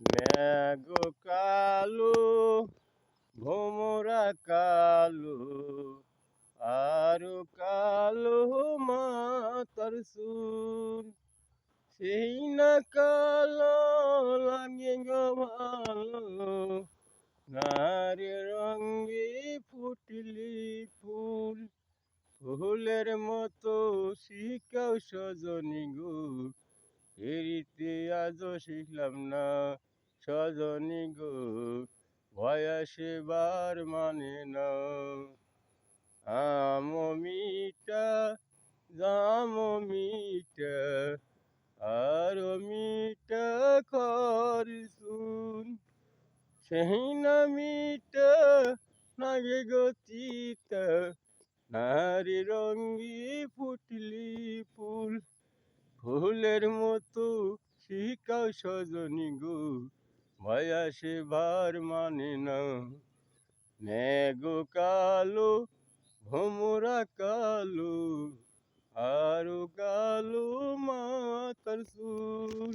মেঘ কালো ভোমরা কালো আরো কালো মাতার চুল সেই না কালো লাগে গো ভালো নারী রঙ্গে ফুটলি ফুল ফুলের মতো শিখাও সজনী গো ফিরিতে আজও শিখলাম না সজনী গো বয়সে বার মানে না মিটা জাম মিটা আর মিটা খর শুন সেই না মিটা নাগে গতিতা নারী রঙ্গি ফুটলি ফুল ফুলের মতো শিখাও সজনী গো বয়সে বার মানে না মেঘ কালো ভোমরা কালো আরো কালো মাতার চুল